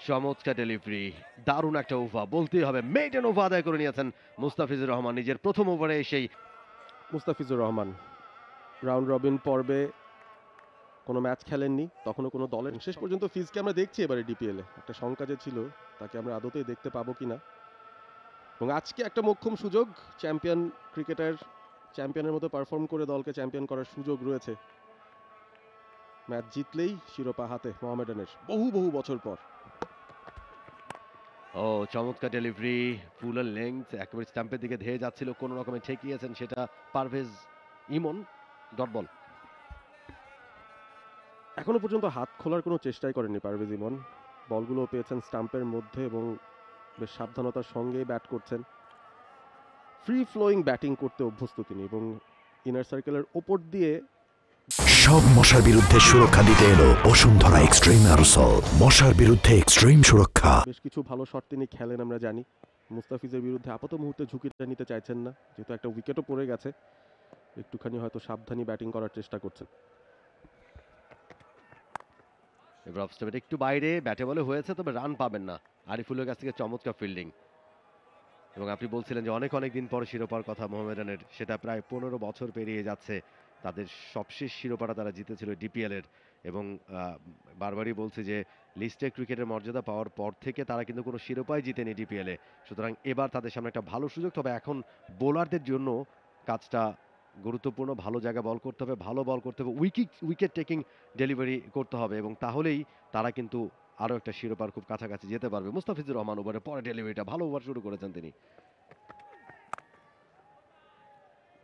চমৎকার ডেলিভারি, দারুণ একটা ওভার বলতেই হবে, মেইডেন ওভার আদায় করে নিয়েছেন মুস্তাফিজুর রহমান নিজের প্রথম ওভারে এসেই। মুস্তাফিজুর রহমান রাউন্ড রবিন পর্বে কোনো ম্যাচ খেলেননি, তখনও কোনো দলের শেষ পর্যন্ত ফিজকে আমরা দেখছি এবারে ডিপিএলে। একটা শঙ্কা যে ছিল তাকে আমরা আদতেই দেখতে পাবো কিনা, এবং আজকে একটা মোক্ষম সুযোগ, চ্যাম্পিয়ন ক্রিকেটার চ্যাম্পিয়নের মতো পারফর্ম করে দলকে চ্যাম্পিয়ন করার সুযোগ রয়েছে। ম্যাচ জিতলেই শিরোপা হাতে মোহামেডানের বহু বহু বছর পর। ও চমৎকার ডেলিভারি, ফুল লেংথ একেবারে স্টাম্পের দিকে ধেয়ে যাচ্ছিল, কোনো রকমে ঠেকিয়েছেন সেটা পারভেজ ইমন। Dot ball. এখনো পর্যন্ত হাত খোলার কোনো চেষ্টাই করেননি পারভেজ ইমন। বলগুলো পেয়েছেন স্টাম্পের মধ্যে এবং বেশ সাবধানতার সঙ্গেই ব্যাট করছেন। ফ্রি ফ্লোয়িং ব্যাটিং করতে অভ্যস্ত তিনি, এবং ইনার সার্কেলের ওপর দিয়ে সব মশার বিরুদ্ধে সুরক্ষা দিতে এলো বসুন্ধরা এক্সট্রিম অ্যারোসল। মশার বিরুদ্ধে এক্সট্রিম সুরক্ষা। বেশ কিছু ভালো শট তিনি খেলেন আমরা জানি। মুস্তাফিজের বিরুদ্ধে আপাতত মুহূর্তে ঝুঁকিটা নিতে চাইছেন না, যেহেতু একটা উইকেটও পড়ে গেছে। একটুখানি হয়তো সাবধানী ব্যাটিং করার চেষ্টা করছেন। এবার অফ স্টাম্পের একটু বাইরে ব্যাটে বলে হয়েছে, তবে রান পাবেন না। আরিফুলের কাছ থেকে চমৎকার ফিল্ডিং, এবং আপনি বলছিলেন যে অনেক দিন পর শিরোপার কথা মোহামেডানের, সেটা প্রায় 15 বছর পেরিয়ে যাচ্ছে। তাদের সবশেষ শিরোপাটা তারা জিতেছিল ডিপিএল এর, এবং বারবারই বলছে যে লিস্টে ক্রিকেটের মর্যাদা পাওয়ার পর থেকে তারা কিন্তু কোনো শিরোপাই জিতেনি ডিপিএল এ। সুতরাং এবার তাদের সামনে একটা ভালো সুযোগ, তবে এখন বোলারদের জন্য কাজটা গুরুত্বপূর্ণ। ভালো জায়গায় বল করতে হবে, ভালো বল করতে হবে, উইকেট টেকিং ডেলিভারি করতে হবে, এবং তাহলেই তারা কিন্তু আরও একটা শিরোপার খুব কাছাকাছি যেতে পারবে। মুস্তাফিজুর রহমান ওভারে পরে ডেলিভারিটা ভালো ওভার শুরু করেছেন তিনি।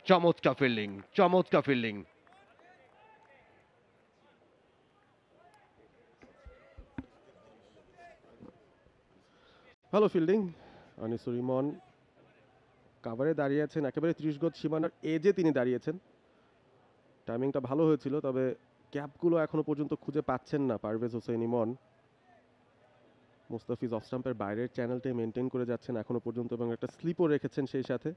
চমৎকার ফিল্ডিং, চমৎকার ফিল্ডিং। ভালো ফিল্ডিং। আনিসুর ইমন কাভারে দাঁড়িয়ে আছেন, একেবারে 30 গজ সীমানার এজে তিনি দাঁড়িয়েছেন। টাইমিংটা ভালো হয়েছিল, তবে ক্যাপগুলো এখনো পর্যন্ত খুঁজে পাচ্ছেন না পারভেজ হোসেন ইমন। মুস্তাফিজ অফ স্টাম্পের বাইরের চ্যানেলটাই মেনটেন করে যাচ্ছেন এখনো পর্যন্ত, এবং একটা স্লিপও রেখেছেন সেই সাথে।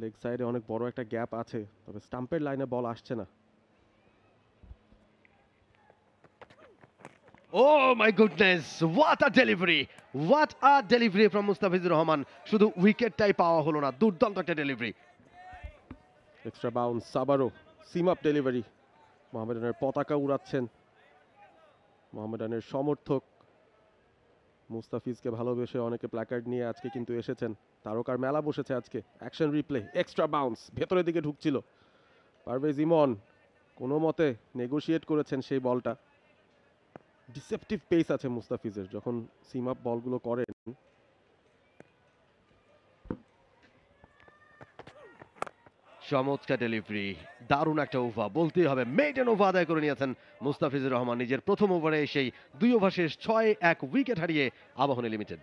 লেগ সাইডে অনেক বড় একটা গ্যাপ আছে, তবে স্টাম্পের লাইনে বল আসছে না। Oh my goodness, what a delivery, what a delivery from Mustafizur Rahman. শুধু উইকেটটাই পাওয়া হলো না, দুর্দান্ত একটা ডেলিভারি। এক্সট্রা বাউন্স, আবারও সিম আপ ডেলিভারি। মোহামেডানের পতাকা উড়াচ্ছেন মোহামেডানের সমর্থক। মুস্তাফিজকে ভালোবেসে অনেকে প্ল্যাকার্ড নিয়ে আজকে কিন্তু এসেছেন। তারকার মেলা বসেছে আজকে। অ্যাকশন রিপ্লে, এক্সট্রা বাউন্স, ভেতরের দিকে ঢুকছিল। পারভেজ ইমন কোনো মতে নেগোশিয়েট করেছেন সেই বলটা। ডিসেপটিভ পেস আছে মুস্তাফিজের যখন সিম আপ বলগুলো করেন। চমৎকার ডেলিভারি, দারুণ একটা ওভার বলতেই হবে, মেইডেন ওভার আদায় করে নিয়েছেন মুস্তাফিজুর রহমান নিজের প্রথম ওভারে এসেই। 2 ওভার শেষ 6-1 উইকেট হারিয়ে Abahani limited.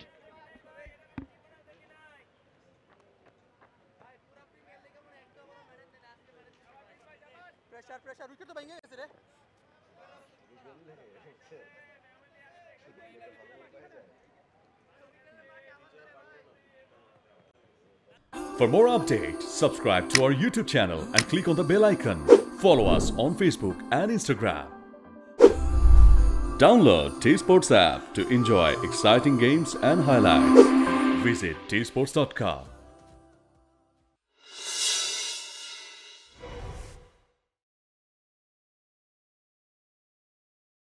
For more updates, subscribe to our YouTube channel and click on the bell icon. Follow us on Facebook and Instagram. Download T-Sports app to enjoy exciting games and highlights. Visit tsports.com.